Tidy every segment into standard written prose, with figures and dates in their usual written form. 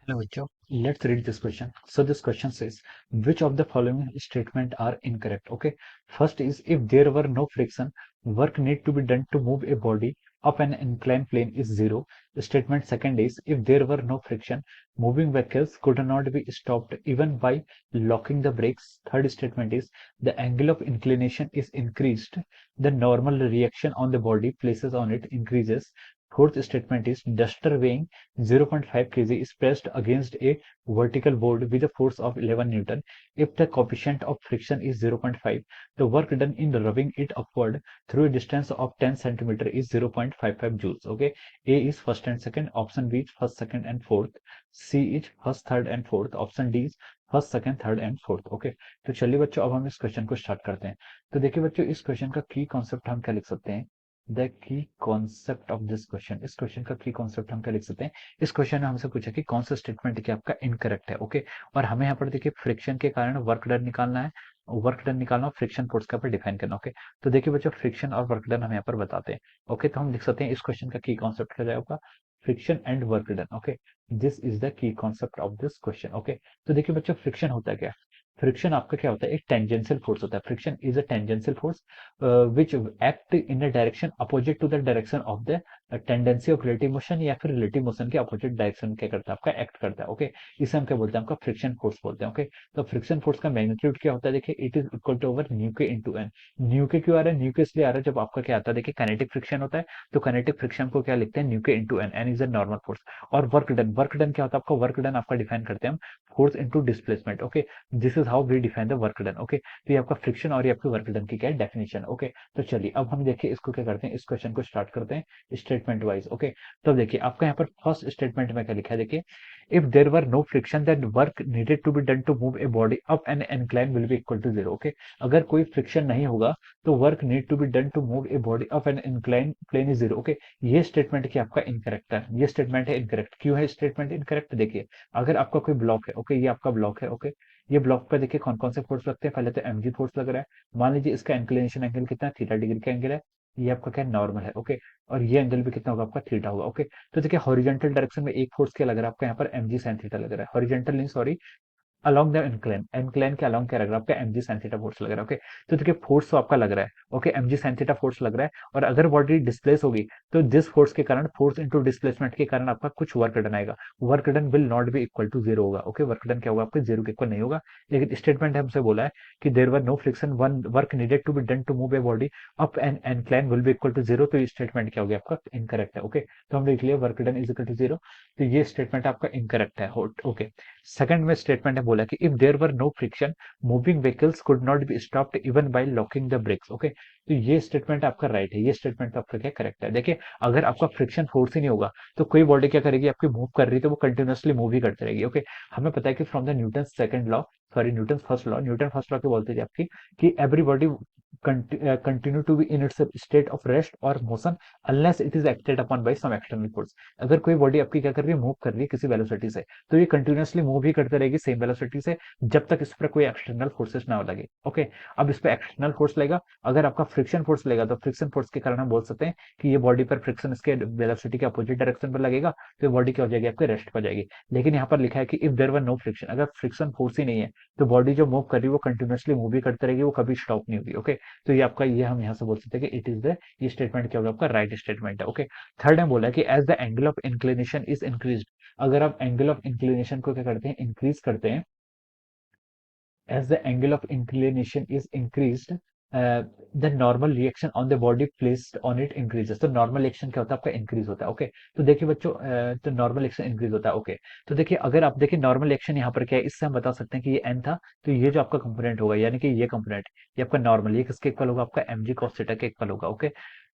Hello, Vicho. Let's read this question. So this question says, which of the following statement are incorrect? Okay. First is, if there were no friction, work need to be done to move a body up an inclined plane is zero. The statement second is, if there were no friction, moving vehicles could not be stopped even by locking the brakes. Third statement is, the angle of inclination is increased. The normal reaction on the body places on it increases. Fourth statement is, duster weighing 0.5 kg is pressed against a vertical board with a force of 11 Newton. If the coefficient of friction is 0.5, the work done in rubbing it upward through a distance of 10 centimeter is 0.55 joules. Okay, A is first and second, option B is first, second and fourth, C is first, third and fourth, opशन D is first, second, third and fourth. Okay, तो चलिए बच्चों, अब हम इस question को start करते हैं. तो देखिए बच्चों, इस क्वेश्चन का की कॉन्सेप्ट हम क्या लिख सकते हैं. The key concept of this question, इस क्वेश्चन का की कॉन्सेप्ट हम क्या लिख सकते हैं. इस क्वेश्चन में हमसे पूछा कि कौन सा स्टेटमेंट क्या आपका इनकरेक्ट है. ओके, और हमें यहाँ पर देखिए फ्रिक्शन के कारण वर्क डन निकालना है. वर्क डन निकालना और फ्रिक्शन फोर्स का पर डिफाइन करना. ओके, तो देखिए बच्चों, फ्रिक्शन और वर्क डन हम यहाँ पर बताते हैं. ओके, तो हम लिख सकते हैं इस क्वेश्चन का की कॉन्सेप्ट क्या जाएगा, friction and work done. Okay, this is the key concept of this question. Okay, तो देखिए बच्चों, फ्रिक्शन होता है क्या. फ्रिक्शन आपका क्या होता है, एक टेंजेंशियल फोर्स होता है. Friction is a tangential force which act in a direction opposite to the direction of the tendency of relative motion, या फिर रिलेटिव मोशन के अपोजिट डायरेक्शन क्या करता है, आपका एक्ट करता है. ओके, इसे हम क्या बोलते हैं, आपका फ्रिक्शन फोर्स बोलते हैं. ओके, तो फ्रिक्शन फोर्स का मैग्नीट्यूड क्या होता है, देखिए it is equal to over mu K into N. Mu K क्यों आ रहा है, न्यू के इसलिए आ रहा है जब आपका क्या आता है, देखिए काइनेटिक फ्रिक्शन होता है, तो काइनेटिक फ्रिक्शन को क्या लिखते हैं, mu K into N. N is a normal force. और वर्क डन, वर्क डन क्या होता है आपका, वर्क डन आपका डिफाइन करते हैं हम force into displacement. Okay, this is how we define the work done. Okay, तो ये आपका फ्रिक्शन और ये आपकी वर्क डन की क्या है, डेफिनेशन. ओके, तो चलिए अब हम देखिए इसको क्या करते हैं, इस क्वेश्चन को स्टार्ट करते हैं स्टेटमेंट वाइज. ओके, तो देखिए आपका यहाँ पर फर्स्ट स्टेटमेंट में क्या लिखा है, देखिए if there were no friction then work needed to be done to move a body up an incline will be equal to zero. Okay, अगर कोई फ्रिक्शन नहीं होगा तो work need to be done to move a body up an incline plane is zero. Okay, ये statement क्या आपका incorrect है, ये स्टेटमेंट है इनकरेक्ट. क्यों है स्टेटमेंट इनकरेक्ट, देखिए अगर आपका कोई ब्लॉक है. ओके, ये आपका ब्लॉक है. ओके, ये ब्लॉक पे देखिए कौन कौन से फोर्स लगते हैं, पहले तो एमजी फोर्स लग रहा है. मान लीजिए इसका इंक्लिनेशन एंगल कितना, थीटा डिग्री का एंगल है. ये आपका क्या नॉर्मल है. ओके, और ये एंगल भी कितना होगा, आपका थीटा होगा. ओके, तो देखिए हॉरिजॉन्टल डायरेक्शन में एक फोर्स क्या लग रहा है आपका, यहाँ पर एमजी साइन थीटा लग रहा है. हॉरिजॉन्टल नहीं, sorry, along the incline, incline के अलोंग क्या लग रहा है आपका, एमजी साइन थीटा फोर्स लग रहा है. ओके, तो देखिए फोर्स तो आपका लग रहा है. Okay, MG sine theta force लग रहा है, और अगर बॉडी डिस्प्लेस होगी तो दिस फोर्स के कारण, फोर्स इनटू डिस्प्लेसमेंट के कारण आपका कुछ वर्क डन आएगा. Work done will not be equal to zero होगा. ओके, वर्क डन क्या होगा आपका, जीरो के इक्वल नहीं होगा. लेकिन स्टेटमेंट हमसे बोला है कि there were no friction, one work needed to be done to move a body up and incline will be equal to zero. तो ये स्टेटमेंट क्या हो गया आपका, इनकरेक्ट है. ओके, तो हम लिख लिया work done is equal to zero. तो ये स्टेटमेंट आपका इनकरेक्ट है. ओके, सेकंड में स्टेटमेंट है बोला कि if there were no friction moving vehicles could not be stopped even by locking the brakes. Okay, तो ये स्टेटमेंट आपका राइट है, ये स्टेटमेंट आपका क्या करेक्ट है. देखिए अगर आपका फ्रिक्शन फोर्स ही नहीं होगा तो कोई बॉडी क्या करेगी, आपकी मूव कर रही है तो वो कंटिन्यूअसली मूव ही करती रहेगी. ओके, हमें पता है कि from the Newton second law, sorry Newton first law, Newton first law की बोलते थे आपकी कि every body continue to be in its state of rest or motion unless it is acted upon by some external force. अगर कोई body आपकी क्या कर रही है, मूव कर रही है किसी वेलोसिटी से, तो ये कंटिन्यूअसली मूव ही करते रहेगी सेम वेलोसिटी से जब तक इस पर कोई एक्सटर्नल फोर्सेस ना लगे. ओके, अब इस पर एक्सटर्नल फोर्स लगेगा, अगर आपका फ्रिक्शन फोर्स लगेगा तो फ्रिक्शन फोर्स के कारण हम बोल सकते हैं कि ये बॉडी पर फ्रिक्शन इसके वेलोसिटी के अपोजिट डायरेक्शन पर लगेगा, तो बॉडी क्या हो जाएगी, आपके रेस्ट पर जाएगी. लेकिन यहाँ पर लिखा है कि if there were no friction, अगर फ्रिक्शन फोर्स ही नहीं है तो बॉडी जो मूव कर रही है वो कंटिन्यूअसली मूव ही करती रहेगी, वो कभी स्टॉप नहीं होगी. ओके, तो ये आपका, ये हम यहाँ से बोल सकते हैं कि इट इज द, ये स्टेटमेंट क्या होगा आपका, राइट स्टेटमेंट है. ओके, थर्ड में बोला है कि as the angle of inclination is increase. अगर आप एंगल ऑफ इंक्लिनेशन को क्या करते हैं, इंक्रीज करते हैं, as the angle of inclination is increased, the normal reaction on the body placed on it increases. तो नॉर्मल रिएक्शन क्या होता है आपका, इंक्रीज होता है. ओके, तो देखिए बच्चों, तो नॉर्मल रिएक्शन इंक्रीज होता है. ओके, तो देखिए अगर आप देखिए नॉर्मल रिएक्शन यहाँ पर क्या है, इससे हम बता सकते हैं कि ये एन था, तो ये जो आपका कंपोनेंट होगा यानी कि ये कंपोनेंट, ये आपका नॉर्मल, ये किसके इक्वल होगा, आपका एम जी कॉस थीटा के इक्वल होगा. Okay,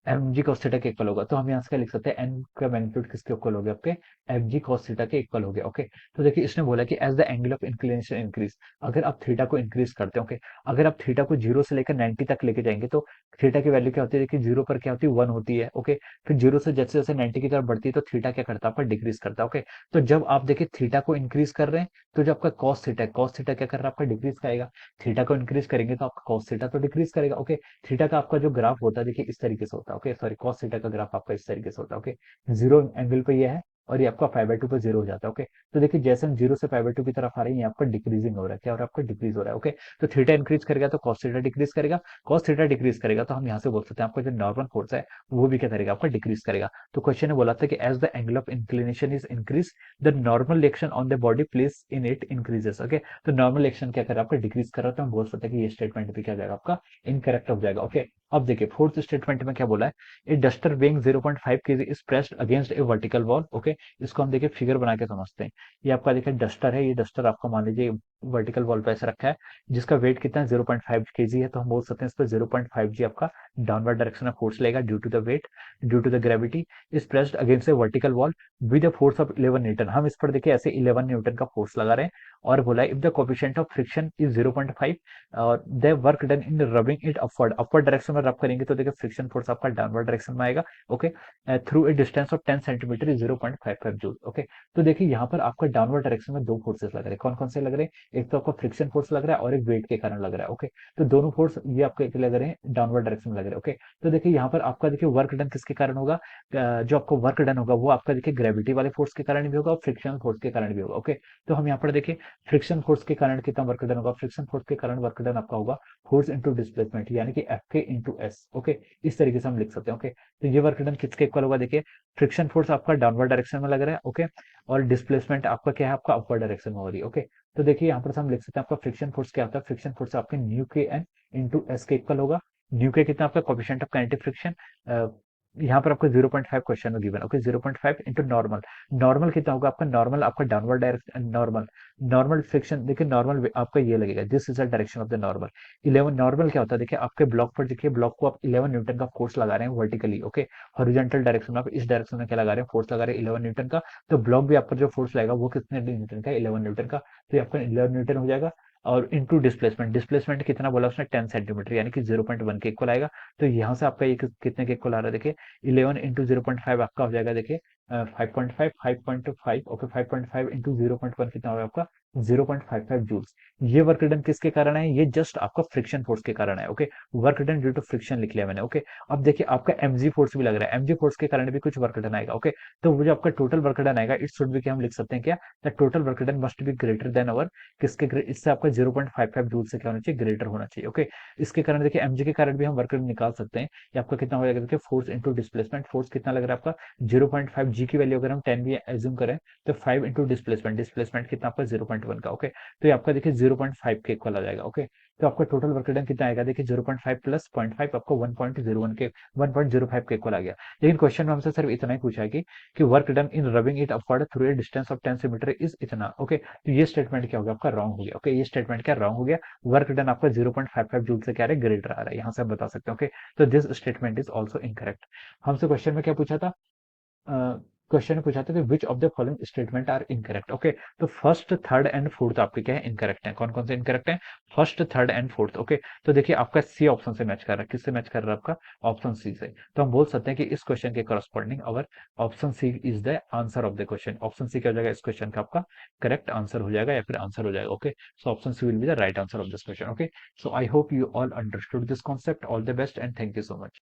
m g cos theta के इक्वल होगा, तो हम यहाँ से क्या लिख सकते हैं, एन का मैग्नीट्यूड किसके इक्वल हो गया, आपके एम जी कॉस थीटा के इक्वल हो गया. ओके, तो देखिए इसने बोला कि as the angle of inclination increase, अगर आप थीटा को इंक्रीज करते हो. ओके, अगर आप थीटा को 0 से लेकर 90 तक लेके जाएंगे तो थीटा की वैल्यू क्या होती है, देखिए 0 पर क्या होती है, 1 होती है. ओके, फिर 0 से जैसे जैसे 90 की तरफ बढ़ती है तो थीटा क्या करता है, आपका डिक्रीज करता है. ओके, तो जब आप देखिए थीटा को इंक्रीज कर रहे हैं तो जो आपका कॉस थीटा है, कॉस थीटा क्या कर रहा है, आपका डिक्रीज करेगा. थीटा को इंक्रीज करेंगे तो आपका कॉस थीटा तो डिक्रीज करेगा. ओके, थीटा का आपका जो ग्राफ होता है देखिए इस तरीके से होता है. ओके, सॉरी, कॉस थीटा का ग्राफ आपका इस तरीके से होता है. ओके, जीरो एंगल पे ये है और ये आपका 5/2 पे 0 हो जाता है। ओके, तो देखिए जैसे हम 0 से 5/2 की तरफ आ रहे हैं, ये आपका डिक्रीजिंग हो रहा है। क्या हो रहा है? आपका डिक्रीज हो रहा है। ओके, तो थीटा इंक्रीज करेगा तो कॉस थीटा डिक्रीज करेगा, कॉस थीटा डिक्रीज करेगा तो हम यहाँ से बोल सकते हैं आपका जो नॉर्मल फोर्स है वो भी क्या करेगा? आपका डिक्रीज करेगा। तो क्वेश्चन ने बोला था कि as the angle of inclination is increase the normal reaction on the body place in it increases. Okay, तो नॉर्मल रिएक्शन क्या कर रहा है? आपका डिक्रीज कर रहा है, तो हम बोल सकते हैं कि ये स्टेटमेंट भी क्या हो जाएगा? आपका इनकरेक्ट हो जाएगा। ओके, अब देखिए फोर्थ स्टेटमेंट में क्या बोला है? A duster weighing 0.5 kg is pressed against a vertical wall. Okay, इसको हम देखिए फिगर बना के समझते हैं। ये आपका देखिए डस्टर है, ये डस्टर आपका मान लीजिए वर्टिकल वॉल पे ऐसे रखा है, जिसका वेट कितना है? 0.5 kg है। तो हम बोल सकते हैं इस पर 0.5 g आपका डाउनवर्ड डायरेक्शन में फोर्स लेगा due to the weight, due to the gravity is pressed against a vertical wall with a force of 11 newton. हम इस पर देखिए ऐसे 11 न्यूटन का फोर्स लगा रहे हैं, और बोला if the coefficient of friction is 0.5 और the work done in rubbing it upward, upward direction में रब करेंगे तो देखिए फ्रिक्शन फोर्स आपका डाउनवर्ड डायरेक्शन में आएगा। Okay, through a distance of 10 centimetre is 0.55 joule. Okay, तो देखिए यहाँ पर आपका डाउनवर्ड डायरेक्शन में दो फोर्सेस लग रहे हैं। कौन कौन से लग रहे हैं? एक तो आपका फ्रिक्शन फोर्स लग रहा है और एक वेट के कारण लग रहा है। ओके, तो दोनों फोर्स ये आपके लग रहे हैं डाउनवर्ड डायरेक्शन में लग रहे हैं। ओके, तो देखिए यहाँ पर आपका देखिए वर्क डन किसके कारण होगा? जो आपको वर्क डन होगा वो आपका देखिए ग्रेविटी वाले फोर्स के कारण भी होगा और फ्रिक्शन फोर्स के कारण भी होगा। ओके, तो हम यहाँ पर देखिए फ्रिक्शन फोर्स के कारण कितना वर्क डन होगा? फ्रिक्शन फोर्स के कारण वर्क डन आपका होगा फोर्स इंटू डिस्प्लेसमेंट, यानी कि एफ के इंटू एस। ओके, इस तरीके से हम लिख सकते हैं। ओके, तो ये वर्क डन किसके इक्वल होगा? देखिए फ्रिक्शन फोर्स आपका डाउनवर्ड डायरेक्शन में लग रहा है। ओके, और डिस्प्लेसमेंट आपका क्या है? आपका अपवर्ड डायरेक्शन में हो रही है। ओके, तो देखिए यहाँ पर हम लिख सकते हैं आपका फ्रिक्शन फोर्स क्या होता है? फ्रिक्शन फोर्स आपके न्यू के एन इंटू एस के इक्वल होगा। न्यू के कितना? आपका कोफिशिएंट ऑफ काइनेटिक फ्रिक्शन, यहाँ पर आपको 0.5 क्वेश्चन में given. Okay, 0.5 into normal, normal कितना होगा आपका? नॉर्मल आपका downward direction, normal normal friction देखिए नॉर्मल आपका ये लगेगा, this is the direction of the normal. 11 normal क्या होता है? देखिए आपके ब्लॉक पर देखिए ब्लॉक को आप 11 न्यूटन का फोर्स लगा रहे हैं वर्टिकली। ओके, हॉरिजॉन्टल डायरेक्शन में आप इस डायरेक्शन में क्या लगा रहे हैं? फोर्स लगा रहे हैं 11 न्यूटन का। तो ब्लॉक भी आपका जो फोर्स लगेगा वो कितने न्यूटन का? 11 न्यूटन का। तो ये आपका 11 न्यूटन हो जाएगा। और इनटू डिस्प्लेसमेंट, डिस्प्लेसमेंट कितना बोला उसने? 10 सेंटीमीटर, यानी कि 0.1 के इक्वल आएगा। तो यहाँ से आपका ये कितने के इक्वल आ रहा है? देखिए 11 इंटू 0.5 आपका हो जाएगा देखिए 5.5, 5.5। ओके, 5.5 इंटू 0.1 कितना होगा आपका? 0.55 जूल्स। ये वर्क डन किसके कारण है? ये जस्ट आपका फ्रिक्शन फोर्स के कारण है। Okay, work done due to friction लिख लिया मैंने। ओके, अब देखिए आपका mg फोर्स भी लग रहा है, mg फोर्स के कारण भी कुछ वर्क डन आएगा। ओके, तो वो जो आपका टोटल वर्क डन आएगा इट शुड भी क्या हम लिख सकते हैं क्या? The total work done must be greater than our इससे आपका 0.55 जूल से क्या होना चाहिए? ग्रेटर होना चाहिए। ओके, इसके कारण देखिए mg के कारण भी हम वर्क डन निकाल सकते हैं। ये आपका कितना हो जाएगा? देखिए फोर्स इंटू डिस्प्लेसमेंट, फोर्स कितना लग रहा है आपका? 0.5 जी की वैल्यू अगर हम 10 भी एज्यूम करें तो 5 इंटू डिस्प्लेसमेंट, डिस्प्लेसमेंट कितना आपका? 0.1 का। ओके, तो ये आपका देखिए 0.5 के इक्वल आ जाएगा। ओके, तो आपका टोटल वर्क डन कितना आएगा? देखिए 0.5 प्लस 0.5 आपको 1.01 के 1.05 के इक्वल आ गया। लेकिन क्वेश्चन में हमसे सिर्फ इतना ही पूछा है कि work done in rubbing it upward through a distance of 10 centimetre is इतना। ओके, तो ये स्टेटमेंट क्या हो गया? आपका रॉन्ग हो गया। ओके, ये स्टेटमेंट क्या रॉन्ग हो गया? वर्क डन आपका 0.55 जूल से क्या है? ग्रेटर आ रहा है, यहाँ से आप बता सकते हैं। ओके, तो this statement is also incorrect. हमसे क्वेश्चन में क्या पूछा था? क्वेश्चन में पूछा था कि which of the following statement are incorrect. Okay, तो फर्स्ट थर्ड एंड फोर्थ आपके क्या है? इनकरेक्ट है। कौन कौन से इनकरेक्ट है? First third and fourth. Okay, तो देखिए आपका सी ऑप्शन से मैच कर रहा है। किससे मैच कर रहा है? आपका ऑप्शन सी से। तो हम बोल सकते हैं कि इस क्वेश्चन के corresponding our option C is the answer of the question. Option C क्या हो जाएगा? इस क्वेश्चन का आपका करेक्ट आंसर हो जाएगा या फिर आंसर हो जाएगा। Okay, so option C will be the right answer of this question. Okay, so I hope you all understood this concept. All the best and thank you so much.